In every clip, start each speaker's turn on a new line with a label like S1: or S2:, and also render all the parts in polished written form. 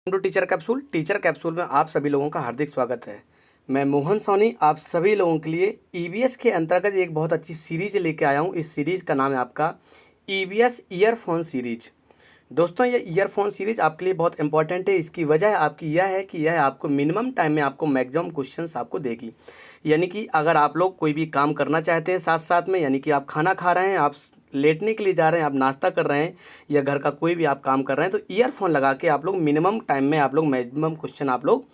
S1: To teacher capsule में आप सभी लोगों का हार्दिक स्वागत है। मैं मोहन सोनी आप सभी लोगों के लिए ईवीएस के अंतर्गत एक बहुत अच्छी सीरीज लेके आया हूँ। इस सीरीज का नाम है आपका ईवीएस ईयरफोन सीरीज। दोस्तों ये ईयरफोन सीरीज आपके लिए बहुत इंपॉर्टेंट है। इसकी वजह आपकी यह है कि यह आपको मिनिमम टाइम में आपको मैक्सिमम क्वेश्चंस आपको देगी। यानी कि अगर आप लोग कोई भी काम करना चाहते हैं साथ साथ में, यानी कि आप खाना खा रहे हैं, आप लेटने के लिए जा रहे हैं, आप नाश्ता कर रहे हैं या घर का कोई भी आप काम कर रहे हैं, तो ईयरफोन लगा के आप लोग मिनिमम टाइम में आप लोग मैक्सिमम क्वेश्चन आप लोग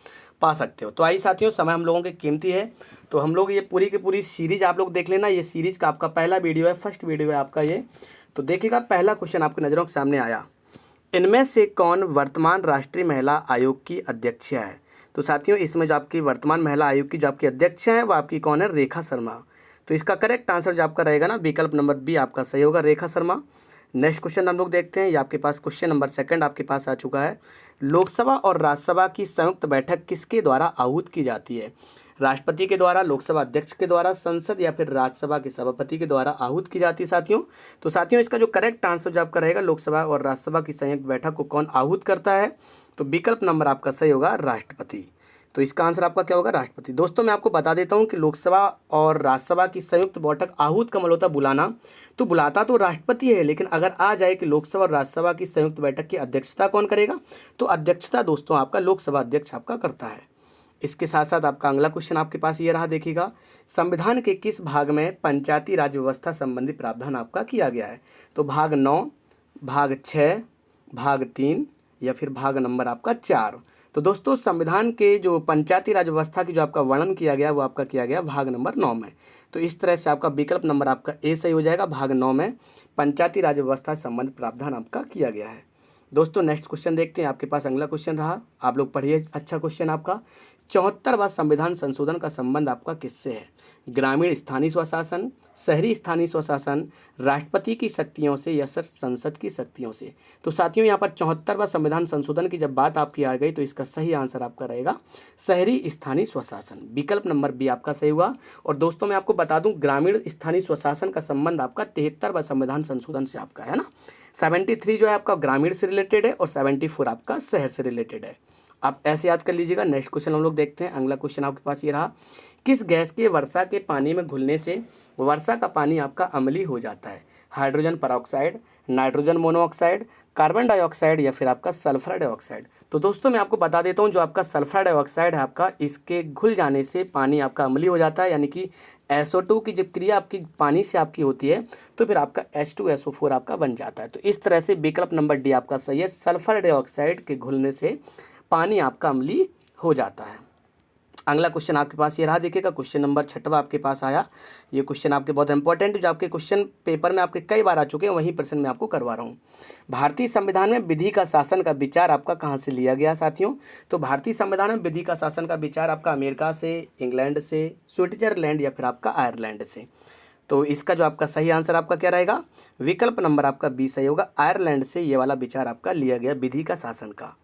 S1: पा सकते हो। तो आइए साथियों, समय हम लोगों के कीमती है, तो हम लोग ये पूरी की पूरी सीरीज आप लोग देख लेना। ये सीरीज का आपका पहला वीडियो है, फर्स्ट वीडियो है आपका ये। तो देखिएगा, पहला क्वेश्चन आपकी नज़रों के सामने आया, इनमें से कौन वर्तमान राष्ट्रीय महिला आयोग की अध्यक्ष है। तो साथियों इसमें जो आपकी वर्तमान महिला आयोग की जो आपकी अध्यक्ष है वो आपकी कौन है, रेखा शर्मा। तो इसका करेक्ट आंसर जो आपका रहेगा ना, विकल्प नंबर बी आपका सही होगा, रेखा शर्मा। नेक्स्ट क्वेश्चन हम लोग देखते हैं। ये आपके पास क्वेश्चन नंबर सेकंड आपके पास आ चुका है। लोकसभा और राज्यसभा की संयुक्त बैठक किसके द्वारा आहूत की जाती है। राष्ट्रपति के द्वारा, लोकसभा अध्यक्ष के द्वारा, संसद या फिर राज्यसभा के सभापति के द्वारा आहूत की जाती है साथियों। तो साथियों इसका जो करेक्ट आंसर जो आपका रहेगा, लोकसभा और राज्यसभा की संयुक्त बैठक को कौन आहूत करता है, तो विकल्प नंबर आपका सही होगा, राष्ट्रपति। तो इसका आंसर आपका क्या होगा, राष्ट्रपति। दोस्तों मैं आपको बता देता हूं कि लोकसभा और राज्यसभा की संयुक्त बैठक आहूत का मतलब होता है बुलाना। तो बुलाता तो राष्ट्रपति है, लेकिन अगर आ जाए कि लोकसभा और राज्यसभा की संयुक्त बैठक की अध्यक्षता कौन करेगा, तो अध्यक्षता दोस्तों आपका लोकसभा अध्यक्ष आपका करता है। इसके साथ साथ आपका अगला क्वेश्चन आपके पास ये रहा, देखिएगा, संविधान के किस भाग में पंचायती राज व्यवस्था संबंधी प्रावधान आपका किया गया है। तो भाग 9, भाग 6, भाग 3 या फिर भाग नंबर आपका 4। तो दोस्तों संविधान के जो पंचायती राज व्यवस्था की जो आपका वर्णन किया गया वो आपका किया गया भाग नंबर 9 में। तो इस तरह से आपका विकल्प नंबर आपका ए सही हो जाएगा, भाग 9 में पंचायती राज व्यवस्था संबंधी प्रावधान आपका किया गया है। दोस्तों नेक्स्ट क्वेश्चन देखते हैं। आपके पास अगला क्वेश्चन रहा, आप लोग पढ़िए, अच्छा क्वेश्चन आपका। 74वां संविधान संशोधन का संबंध आपका किससे है। ग्रामीण स्थानीय स्वशासन, शहरी स्थानीय स्वशासन, राष्ट्रपति की शक्तियों से या सर संसद की शक्तियों से। तो साथियों यहाँ पर 74वां संविधान संशोधन की जब बात आपकी आ गई तो इसका सही आंसर आपका रहेगा शहरी स्थानीय स्वशासन, विकल्प नंबर बी आपका सही हुआ। और दोस्तों मैं आपको बता दूं, ग्रामीण स्थानीय स्वशासन का संबंध आपका 73वां संविधान संशोधन से आपका है ना। 73 जो है आपका ग्रामीण से रिलेटेड है और 74 आपका शहर से रिलेटेड है। आप ऐसे याद कर लीजिएगा। नेक्स्ट क्वेश्चन हम लोग देखते हैं। अगला क्वेश्चन आपके पास ये रहा, किस गैस के वर्षा के पानी में घुलने से वर्षा का पानी आपका अम्लीय हो जाता है। Hydrogen peroxide, nitrogen monoxide, carbon dioxide या फिर आपका सल्फर डाइऑक्साइड। तो दोस्तों मैं आपको बता देता हूँ, जो आपका सल्फर डाइऑक्साइड है आपका, इसके घुल जाने से पानी आपका अम्लीय हो जाता है। यानी कि SO2 की जब क्रिया आपकी पानी से आपकी होती है तो फिर आपका H2SO4 आपका बन जाता है। तो इस तरह से विकल्प नंबर डी आपका सही है, सल्फर डाइऑक्साइड के घुलने से पानी आपका अम्लीय हो जाता है। अगला क्वेश्चन आपके पास ये रहा, देखिएगा क्वेश्चन नंबर 6वां आपके पास आया। ये क्वेश्चन आपके बहुत इंपॉर्टेंट है, जो आपके क्वेश्चन पेपर में आपके कई बार आ चुके हैं, वहीं प्रश्न में आपको करवा रहा हूँ। भारतीय संविधान में विधि का शासन का विचार आपका कहाँ से लिया गया साथियों। तो भारतीय संविधान में विधि का शासन का विचार आपका अमेरिका से, इंग्लैंड से, स्विट्जरलैंड या फिर आपका आयरलैंड से। तो इसका जो आपका सही आंसर आपका क्या रहेगा, विकल्प नंबर आपका बी सही होगा, आयरलैंड से ये वाला विचार आपका लिया गया विधि का शासन का।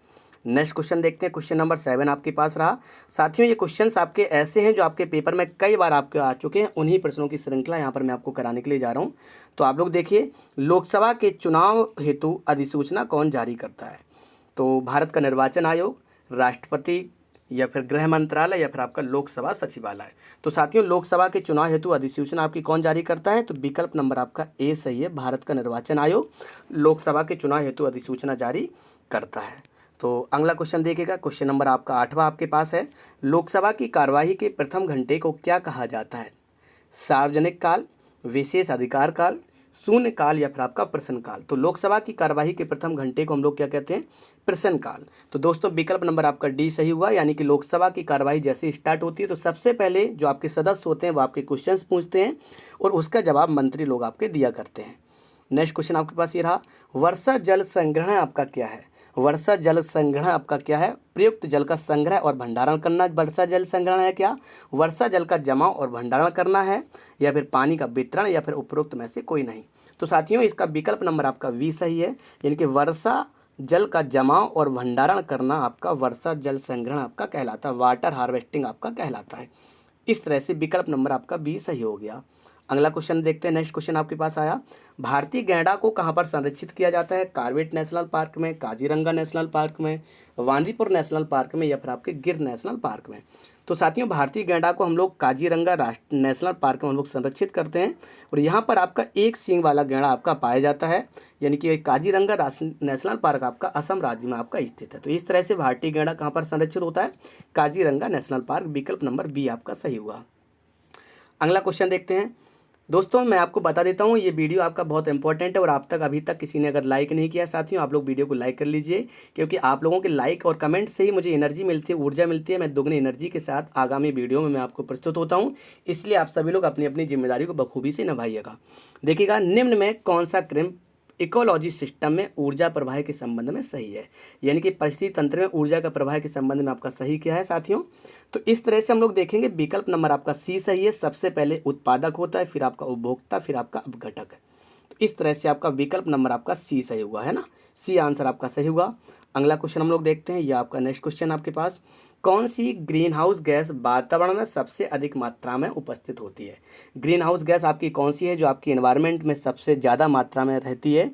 S1: नेक्स्ट क्वेश्चन देखते हैं। क्वेश्चन नंबर 7 आपके पास रहा साथियों। ये क्वेश्चंस आपके ऐसे हैं जो आपके पेपर में कई बार आपके आ चुके हैं, उन्हीं प्रश्नों की श्रृंखला यहाँ पर मैं आपको कराने के लिए जा रहा हूँ। तो आप लोग देखिए, लोकसभा के चुनाव हेतु अधिसूचना कौन जारी करता है। तो भारत का निर्वाचन आयोग, राष्ट्रपति या फिर गृह मंत्रालय या फिर आपका लोकसभा सचिवालय। तो साथियों लोकसभा के चुनाव हेतु अधिसूचना आपकी कौन जारी करता है, तो विकल्प नंबर आपका ए सही है, भारत का निर्वाचन आयोग लोकसभा के चुनाव हेतु अधिसूचना जारी करता है। तो अगला क्वेश्चन देखिएगा, क्वेश्चन नंबर आपका 8वां आपके पास है। लोकसभा की कार्यवाही के प्रथम घंटे को क्या कहा जाता है। सार्वजनिक काल, विशेष अधिकार काल, शून्य काल या फिर आपका प्रश्न काल। तो लोकसभा की कार्यवाही के प्रथम घंटे को हम लोग क्या कहते हैं, प्रश्न काल। तो दोस्तों विकल्प नंबर आपका डी सही हुआ, यानी कि लोकसभा की कार्यवाही जैसे स्टार्ट होती है तो सबसे पहले जो आपके सदस्य होते हैं वो आपके क्वेश्चंस पूछते हैं और उसका जवाब मंत्री लोग आपके दिया करते हैं। नेक्स्ट क्वेश्चन आपके पास ये रहा, वर्षा जल संग्रहण आपका क्या है। वर्षा जल संग्रहण आपका क्या है, प्रयुक्त जल का संग्रह और भंडारण करना वर्षा जल संग्रहण है क्या। वर्षा जल का जमाव और भंडारण करना है, या फिर पानी का वितरण, या फिर उपरोक्त में से कोई नहीं। तो साथियों इसका विकल्प नंबर आपका वी सही है, यानी कि वर्षा जल का जमाव और भंडारण करना आपका वर्षा जल संग्रहण आपका कहलाता है, वाटर हार्वेस्टिंग आपका कहलाता है। इस तरह से विकल्प नंबर आपका बी सही हो गया। अगला क्वेश्चन देखते हैं। नेक्स्ट क्वेश्चन आपके पास आया, भारतीय गैंडा को कहाँ पर संरक्षित किया जाता है? कॉर्बेट नेशनल पार्क में, काजीरंगा नेशनल पार्क में, बांदीपुर नेशनल पार्क में, या फिर आपके गिर नेशनल पार्क में। तो साथियों भारतीय गैंडा को हम लोग काजीरंगा राष्ट्र नेशनल पार्क में हम लोग संरक्षित करते हैं और यहाँ पर आपका एक सींग वाला गैंडा आपका पाया जाता है, यानी कि काजीरंगा राष्ट्र नेशनल पार्क आपका असम राज्य में आपका स्थित है। तो इस तरह से भारतीय गैंडा कहाँ पर संरक्षित होता है? Kaziranga national park. विकल्प नंबर बी आपका सही हुआ। अगला क्वेश्चन देखते हैं। दोस्तों मैं आपको बता देता हूँ ये वीडियो आपका बहुत इंपॉर्टेंट है और आप तक अभी तक किसी ने अगर लाइक नहीं किया साथियों, आप लोग वीडियो को लाइक कर लीजिए, क्योंकि आप लोगों के लाइक और कमेंट से ही मुझे एनर्जी मिलती है, ऊर्जा मिलती है। मैं दुगनी एनर्जी के साथ आगामी वीडियो में मैं आपको प्रस्तुत होता हूँ। इसलिए आप सभी लोग अपनी अपनी जिम्मेदारी को बखूबी से निभाइएगा। देखिएगा, निम्न में कौन सा क्रम इकोलॉजी सिस्टम में ऊर्जा प्रवाह के संबंध में सही है? यानी कि परिस्थिति तंत्र में ऊर्जा का प्रवाह के संबंध में आपका सही क्या है साथियों? तो इस तरह से हम लोग देखेंगे। विकल्प नंबर आपका सी सही है। सबसे पहले उत्पादक होता है, फिर आपका उपभोक्ता, फिर आपका अपघटक। तो इस तरह से आपका विकल्प नंबर आपका सी सही हुआ है ना, सी आंसर आपका सही हुआ। अगला क्वेश्चन हम लोग देखते हैं। यह आपका नेक्स्ट क्वेश्चन आपके पास, कौन सी ग्रीन हाउस गैस वातावरण में सबसे अधिक मात्रा में उपस्थित होती है? ग्रीन हाउस गैस आपकी कौन सी है जो आपकी एनवायरनमेंट में सबसे ज़्यादा मात्रा में रहती है?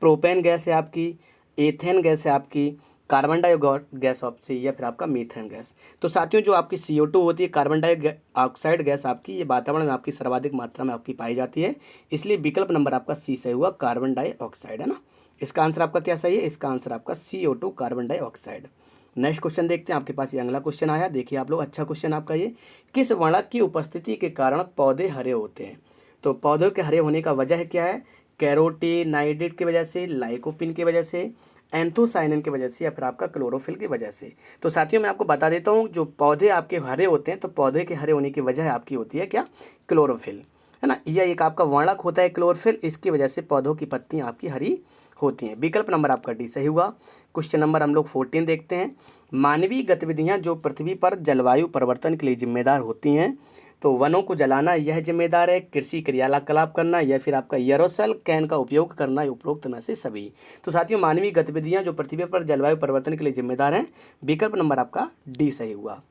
S1: प्रोपेन गैस है आपकी, एथेन गैस है आपकी, कार्बन डाइऑक्साइड गैस आपसे, या फिर आपका मीथेन गैस। तो साथियों जो आपकी CO2 होती है, कार्बन डाइऑक्साइड गैस आपकी, ये वातावरण में आपकी सर्वाधिक मात्रा में आपकी पाई जाती है। इसलिए विकल्प नंबर आपका सी सही हुआ, कार्बन डाइऑक्साइड है ना। इसका आंसर आपका क्या सही है? इसका आंसर आपका CO2 carbon dioxide. Next question देखते हैं। आपके पास ये अगला क्वेश्चन आया, देखिए आप लोग, अच्छा क्वेश्चन आपका ये, किस वर्णक की उपस्थिति के कारण पौधे हरे होते हैं? तो पौधों के हरे होने का वजह क्या है? कैरोटीनाइडेट की वजह से, लाइकोपिन की वजह से, एंथोसाइनिन की वजह से, या फिर आपका क्लोरोफिल की वजह से। तो साथियों मैं आपको बता देता हूँ, जो पौधे आपके हरे होते हैं तो पौधे के हरे होने की वजह आपकी होती है क्या? क्लोरोफिल, है ना। यह एक आपका वर्णक होता है क्लोरोफिल, इसकी वजह से पौधों की पत्तियाँ आपकी हरी होती हैं। विकल्प नंबर आपका डी सही हुआ। क्वेश्चन नंबर हम लोग 14 देखते हैं। मानवीय गतिविधियाँ जो पृथ्वी पर जलवायु परिवर्तन के लिए जिम्मेदार होती हैं, तो वनों को जलाना यह जिम्मेदार है, कृषि क्रियाकलाप करना, या फिर आपका एरोसोल कैन का उपयोग करना, उपरोक्त में से सभी। तो साथियों मानवीय गतिविधियां जो पृथ्वी पर जलवायु परिवर्तन के लिए जिम्मेदार हैं, विकल्प नंबर आपका डी सही हुआ।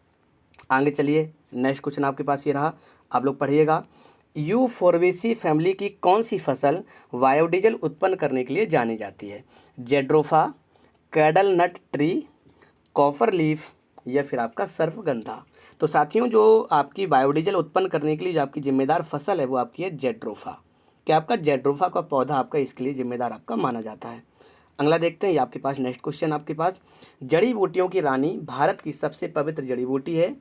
S1: आगे चलिए, नेक्स्ट क्वेश्चन आपके पास ये रहा, आप लोग पढ़िएगा। यूफोर्बिएसी फैमिली की कौन सी फसल बायोडीजल उत्पन्न करने के लिए जानी जाती है? जेड्रोफा, कैडल नट ट्री, कॉपर लीफ, या फिर आपका सर्पगंधा। तो साथियों जो आपकी बायोडीजल उत्पन्न करने के लिए जो आपकी जिम्मेदार फसल है वो आपकी है जेड्रोफा। क्या आपका जेड्रोफा का पौधा आपका इसके लिए जिम्मेदार आपका माना जाता है। अगला देखते हैं। ये आपके पास नेक्स्ट क्वेश्चन आपके पास, जड़ी बूटियों की रानी भारत की सबसे पवित्र जड़ी बूटी है।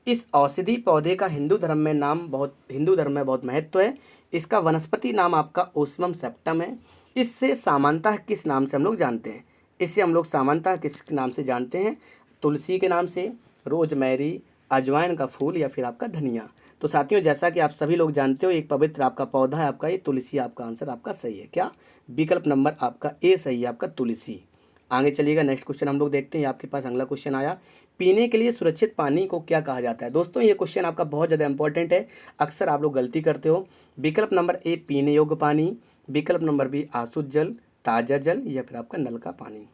S1: इस औषधि पौधे का हिंदू धर्म में बहुत महत्व है। इसका वनस्पति नाम आपका ओस्मियम सेप्टम है। इससे सामान्यतः किस नाम से हम लोग जानते हैं? इसे हम लोग सामान्यतः किस नाम से जानते हैं? तुलसी के नाम से, रोजमेरी, अजवाइन का फूल, या फिर आपका धनिया। तो साथियों जैसा कि आप सभी लोग जानते हो, एक पवित्र आपका पौधा है आपका ये तुलसी। आपका आंसर आपका सही है क्या? विकल्प नंबर आपका ए सही है, आपका तुलसी। आगे चलिएगा, नेक्स्ट क्वेश्चन हम लोग देखते हैं। आपके पास अगला क्वेश्चन आया, पीने के लिए सुरक्षित पानी को क्या कहा जाता है? दोस्तों ये क्वेश्चन आपका बहुत ज़्यादा इंपॉर्टेंट है, अक्सर आप लोग गलती करते हो। विकल्प नंबर ए पीने योग्य पानी, विकल्प नंबर बी आशुद्ध जल, ताज़ा जल, या फिर आपका नल का पानी।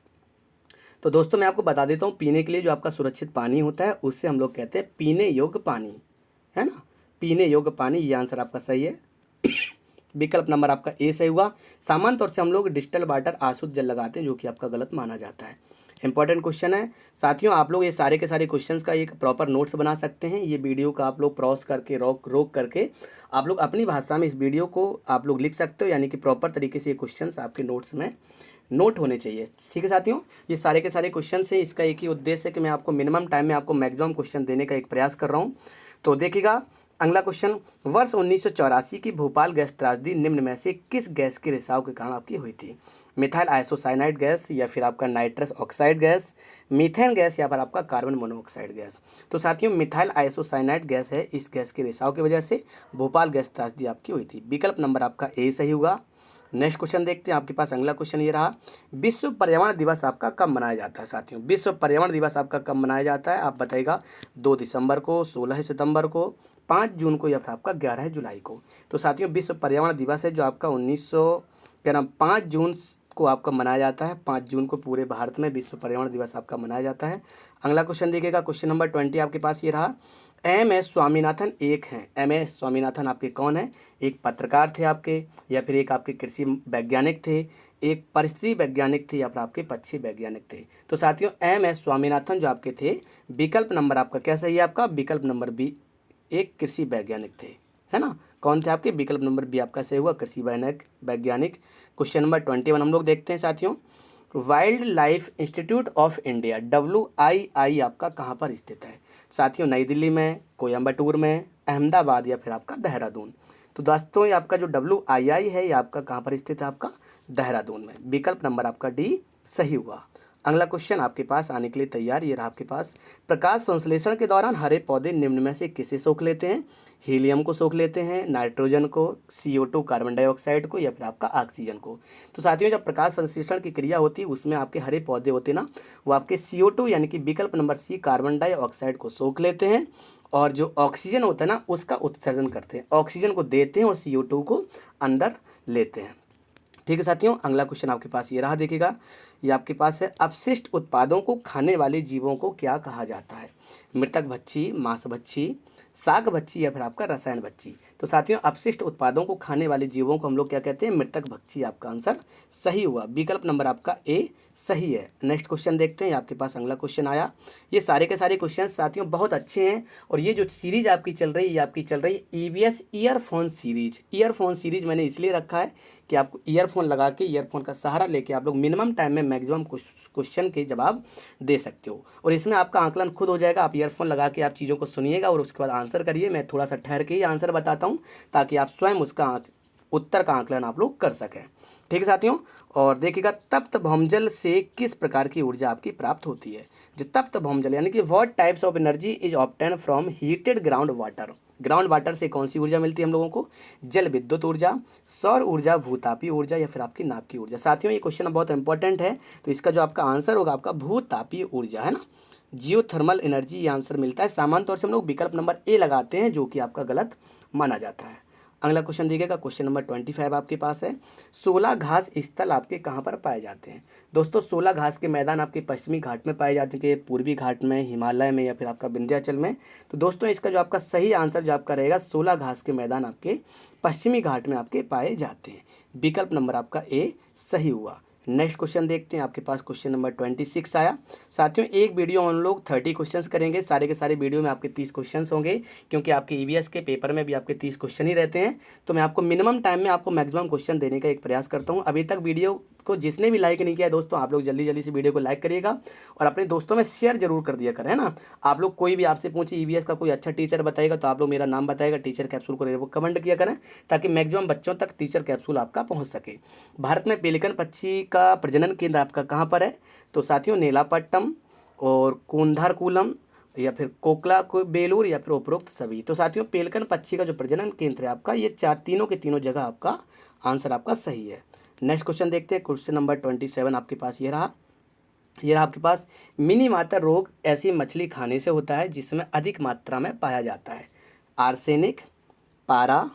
S1: तो दोस्तों मैं आपको बता देता हूँ, पीने के लिए जो आपका सुरक्षित पानी होता है उससे हम लोग कहते हैं पीने योग्य पानी, है ना। पीने योग्य पानी, ये आंसर आपका सही है। विकल्प नंबर आपका ए सही हुआ। सामान्य तौर से हम लोग डिस्टल वाटर अशुद्ध जल लगाते हैं, जो कि आपका गलत माना जाता है। इंपॉर्टेंट क्वेश्चन है साथियों, आप लोग ये सारे के सारे क्वेश्चंस का एक प्रॉपर नोट्स बना सकते हैं। ये वीडियो का आप लोग पॉज करके रोक करके आप लोग अपनी भाषा में इस वीडियो को आप लोग लिख सकते हो, यानी कि प्रॉपर तरीके से ये क्वेश्चंस आपके नोट्स में नोट होने चाहिए। ठीक है साथियों, ये सारे के सारे क्वेश्चन है। इसका एक ही उद्देश्य है कि मैं आपको मिनिमम टाइम में आपको मैक्सिमम क्वेश्चन देने का एक प्रयास कर रहा हूँ। तो देखिएगा अगला क्वेश्चन, वर्ष 1984 की भोपाल गैस त्रासदी निम्न में से किस गैस के रिसाव के कारण आपकी हुई थी? मिथाइल आइसोसाइनाइड गैस, या फिर आपका nitrous oxide gas, methane gas, या फिर आपका कार्बन मोनोऑक्साइड गैस। तो साथियों मिथाइल आइसोसाइनाइड गैस है, इस गैस के रिसाव की वजह से भोपाल गैस त्रासदी आपकी हुई थी। विकल्प नंबर आपका ए सही हुआ। नेक्स्ट क्वेश्चन देखते हैं। आपके पास अगला क्वेश्चन ये रहा, विश्व पर्यावरण दिवस आपका कब मनाया जाता है? साथियों विश्व पर्यावरण दिवस आपका कब मनाया जाता है? आप बताइएगा। 2 दिसंबर को, 16 सितंबर को, 5 जून को, या फिर आपका 11 जुलाई को। तो साथियों विश्व पर्यावरण दिवस है जो आपका 5 जून को आपका मनाया जाता है। 5 जून को पूरे भारत में विश्व पर्यावरण दिवस आपका मनाया जाता है। अगला क्वेश्चन देखिएगा, क्वेश्चन नंबर 20 आपके पास ये रहा, एम एस स्वामीनाथन एक हैं। एम एस स्वामीनाथन आपके कौन हैं? एक पत्रकार थे आपके, या फिर एक आपके कृषि वैज्ञानिक थे, एक परिस्थिति वैज्ञानिक थे, या फिर आपके पक्षी वैज्ञानिक थे। तो साथियों एम एस स्वामीनाथन जो आपके थे, विकल्प नंबर आपका क्या सही है? आपका विकल्प नंबर बी, एक कृषि वैज्ञानिक थे, है ना। कौन थे आपके? विकल्प नंबर बी आपका सही हुआ, कृषि वैज्ञानिक। क्वेश्चन नंबर 21 हम लोग देखते हैं साथियों। Wild life institute of India WII आपका कहाँ पर स्थित है? साथियों नई दिल्ली में, कोयम्बटूर में, अहमदाबाद, या फिर आपका देहरादून। तो दोस्तों ये आपका जो WII है ये आपका कहाँ पर स्थित है? आपका देहरादून में। विकल्प नंबर आपका डी सही हुआ। अगला क्वेश्चन आपके पास आने के लिए तैयार, ये रहा आपके पास। प्रकाश संश्लेषण के दौरान हरे पौधे निम्न में से किसे सोख लेते हैं? हीलियम को सोख लेते हैं, नाइट्रोजन को, CO2 कार्बन डाइऑक्साइड को, या फिर आपका ऑक्सीजन को। तो साथियों जब प्रकाश संश्लेषण की क्रिया होती है उसमें आपके हरे पौधे होते हैं ना, वो आपके CO2 यानी कि विकल्प नंबर सी कार्बन डाइऑक्साइड को सोख लेते हैं, और जो ऑक्सीजन होता है ना उसका उत्सर्जन करते हैं। ऑक्सीजन को देते हैं और CO2 को अंदर लेते हैं। ठीक है साथियों, अगला क्वेश्चन आपके पास ये रहा, देखिएगा। ये आपके पास है, अपशिष्ट उत्पादों को खाने वाले जीवों को क्या कहा जाता है? मृतक भक्षी, मांस भक्षी, शाक भक्षी, या फिर आपका रसायन भक्षी। तो साथियों अपशिष्ट उत्पादों को खाने वाले जीवों को हम लोग क्या कहते हैं? मृतक भक्षी। आपका आंसर सही हुआ, विकल्प नंबर आपका ए सही है। नेक्स्ट क्वेश्चन देखते हैं, आपके पास अगला क्वेश्चन आया। ये सारे के सारे क्वेश्चन साथियों बहुत अच्छे हैं, और ये जो सीरीज आपकी चल रही है ये आपकी चल रही है EVS earphone series. Earphone series मैंने इसलिए रखा है कि आपको ईयरफोन लगा के, ईयरफोन का सहारा लेके आप लोग मिनिमम टाइम में मैक्सिमम क्वेश्चन के जवाब दे सकते हो, और इसमें आपका आंकलन खुद हो जाएगा। आप ईयरफोन लगा के आप चीज़ों को सुनिएगा और उसके बाद आंसर करिए। मैं थोड़ा सा ठहर के ही आंसर बताता हूँ ताकि आप स्वयं उसका उत्तर का आंकलन आप लोग कर सकें। ठीक है साथियों, और देखिएगा, तप्त भौमजल से किस प्रकार की ऊर्जा आपकी प्राप्त होती है? जो तप्त भौमजल यानी कि what types of energy is obtain from heated ground water. Ground water से कौन सी ऊर्जा मिलती है हम लोगों को? जल विद्युत ऊर्जा, सौर ऊर्जा, भूतापीय ऊर्जा, या फिर आपकी नाभिकीय ऊर्जा। साथियों ये क्वेश्चन बहुत इंपॉर्टेंट है, तो इसका जो आपका आंसर होगा आपका भूतापीय ऊर्जा, है ना। जियोथर्मल एनर्जी ये आंसर मिलता है। सामान्य तौर से हम लोग विकल्प नंबर ए लगाते हैं, जो कि आपका गलत माना जाता है। अगला क्वेश्चन देखिएगा, क्वेश्चन नंबर 25 आपके पास है। 16 घास स्थल आपके कहाँ पर पाए जाते हैं? दोस्तों 16 घास के मैदान आपके पश्चिमी घाट में पाए जाते हैं, पूर्वी घाट में, हिमालय में, या फिर आपका विंध्याचल में। तो दोस्तों इसका जो आपका सही आंसर जो आपका रहेगा, 16 घास के मैदान आपके पश्चिमी घाट में आपके पाए जाते हैं। विकल्प नंबर आपका ए सही हुआ। नेक्स्ट क्वेश्चन देखते हैं, आपके पास क्वेश्चन नंबर 26 आया। साथियों एक वीडियो में हम लोग 30 क्वेश्चंस करेंगे। सारे के सारे वीडियो में आपके 30 क्वेश्चंस होंगे, क्योंकि आपके EVS के पेपर में भी आपके 30 क्वेश्चन ही रहते हैं। तो मैं आपको मिनिमम टाइम में आपको मैक्सिमम क्वेश्चन देने का एक प्रयास करता हूँ। अभी तक वीडियो को जिसने भी लाइक नहीं किया है दोस्तों, आप लोग जल्दी जल्दी से वीडियो को लाइक करिएगा और अपने दोस्तों में शेयर जरूर कर दिया करें, है ना। आप लोग कोई भी आपसे पूछे EVS का कोई अच्छा टीचर बताएगा तो आप लोग मेरा नाम बताएगा, टीचर कैप्सूल को कमेंट किया करें, ताकि मैक्सिमम बच्चों तक टीचर कैप्सूल आपका पहुँच सके। भारत में पेलिकन पक्षी का प्रजनन केंद्र आपका कहाँ पर है? तो साथियों नेलापट्टम और कुंधारकुलम, या फिर कोकला को बेलूर, या फिर उपरोक्त सभी। तो साथियों पेलिकन पक्षी का जो प्रजनन केंद्र है आपका, ये तीनों के तीनों जगह आपका आंसर आपका सही है। नेक्स्ट क्वेश्चन देखते हैं, क्वेश्चन नंबर 27 आपके पास ये रहा आपके पास। मिनी मातर रोग ऐसी मछली खाने से होता है जिसमें अधिक मात्रा में पाया जाता है? आर्सेनिक, पारा,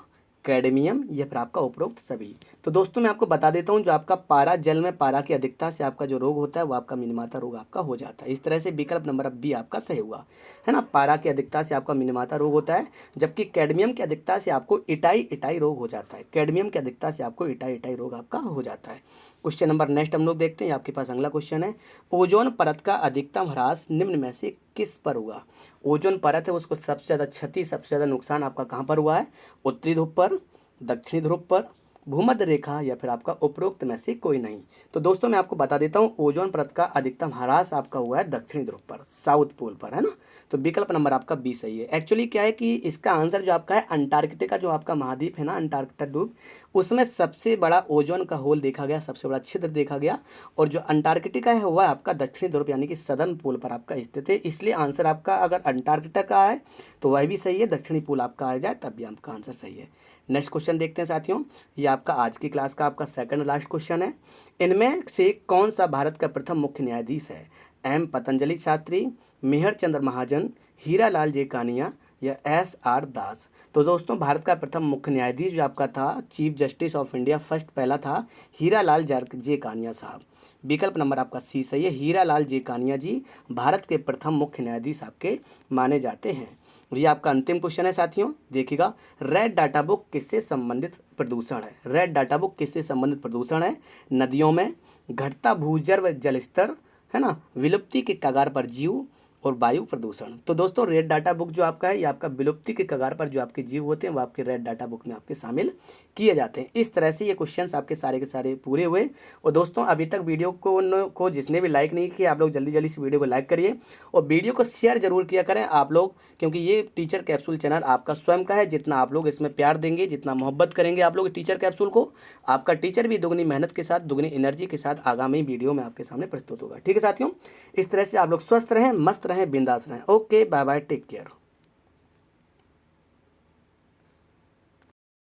S1: कैडमियम, या फिर आपका उपरोक्त सभी। तो दोस्तों मैं आपको बता देता हूँ, जो आपका पारा, जल में पारा की अधिकता से आपका जो रोग होता है वो आपका मिनीमाता रोग आपका हो जाता है। इस तरह से विकल्प नंबर बी आपका सही हुआ, है ना। पारा की अधिकता से आपका मिनीमाता रोग होता है, जबकि कैडमियम की अधिकता से आपको इटाई रोग हो जाता है। कैडमियम की अधिकता से आपको इटाई रोग आपका हो जाता है। क्वेश्चन नंबर नेक्स्ट हम लोग देखते हैं, आपके पास अगला क्वेश्चन है। ओजोन परत का अधिकतम ह्रास निम्न में से किस पर हुआ? ओजोन परत है उसको सबसे ज़्यादा क्षति, सबसे ज़्यादा नुकसान आपका कहाँ पर हुआ है? उत्तरी ध्रुव पर, दक्षिणी ध्रुव पर, भूमध्य रेखा, या फिर आपका उपरोक्त में से कोई नहीं। तो दोस्तों मैं आपको बता देता हूँ, ओजोन परत का अधिकतम ह्रास आपका हुआ है दक्षिणी ध्रुव पर, साउथ पोल पर, है ना। तो विकल्प नंबर आपका बी सही है। एक्चुअली क्या है कि इसका आंसर जो आपका है, अंटार्कटिका जो आपका महाद्वीप है ना, अंटार्कटिका द्वीप, उसमें सबसे बड़ा ओजोन का होल देखा गया, सबसे बड़ा छिद्र देखा गया। और जो अंटार्कटिका है वह आपका दक्षिणी ध्रुव यानी कि सदर्न पोल पर आपका स्थित है। इसलिए आंसर आपका अगर अंटार्कटिका है तो वह भी सही है, दक्षिणी पोल आपका आ जाए तब भी आपका आंसर सही है। नेक्स्ट क्वेश्चन देखते हैं साथियों, ये आपका आज की क्लास का आपका सेकंड लास्ट क्वेश्चन है। इनमें से कौन सा भारत का प्रथम मुख्य न्यायाधीश है? M पतंजलि शास्त्री, मेहर चंद्र महाजन, हीरा लाल जे कानिया, या SR दास। तो दोस्तों भारत का प्रथम मुख्य न्यायाधीश जो आपका था, chief justice of India first पहला था हीरा लाल जे कानिया साहब। विकल्प नंबर आपका सी सही है, हीरा लाल जे कानिया जी भारत के प्रथम मुख्य न्यायाधीश आपके माने जाते हैं। और ये आपका अंतिम क्वेश्चन है साथियों, देखिएगा, रेड डाटा बुक किससे संबंधित प्रदूषण है? रेड डाटा बुक किससे संबंधित प्रदूषण है? नदियों में, घटता भूजल जल स्तर, है ना, विलुप्ति के कगार पर जीव और वायु प्रदूषण। तो दोस्तों रेड डाटा बुक जो आपका है, ये आपका विलुप्ति के कगार पर जो आपके जीव होते हैं वो आपके रेड डाटा बुक में आपके शामिल किए जाते हैं। इस तरह से ये क्वेश्चंस आपके सारे के सारे पूरे हुए। और दोस्तों अभी तक वीडियो को जिसने भी लाइक नहीं किया, आप लोग जल्दी जल्दी से वीडियो को लाइक करिए और वीडियो को शेयर जरूर किया करें आप लोग, क्योंकि ये टीचर कैप्सूल चैनल आपका स्वयं का है। जितना आप लोग इसमें प्यार देंगे, जितना मोहब्बत करेंगे आप लोग टीचर कैप्सूल को, आपका टीचर भी दुगनी मेहनत के साथ, दुगनी एनर्जी के साथ आगामी वीडियो में आपके सामने प्रस्तुत होगा। ठीक है साथियों, इस तरह से आप लोग स्वस्थ रहें, मस्त रहें, बिंदास रहें। Okay, bye bye, take care.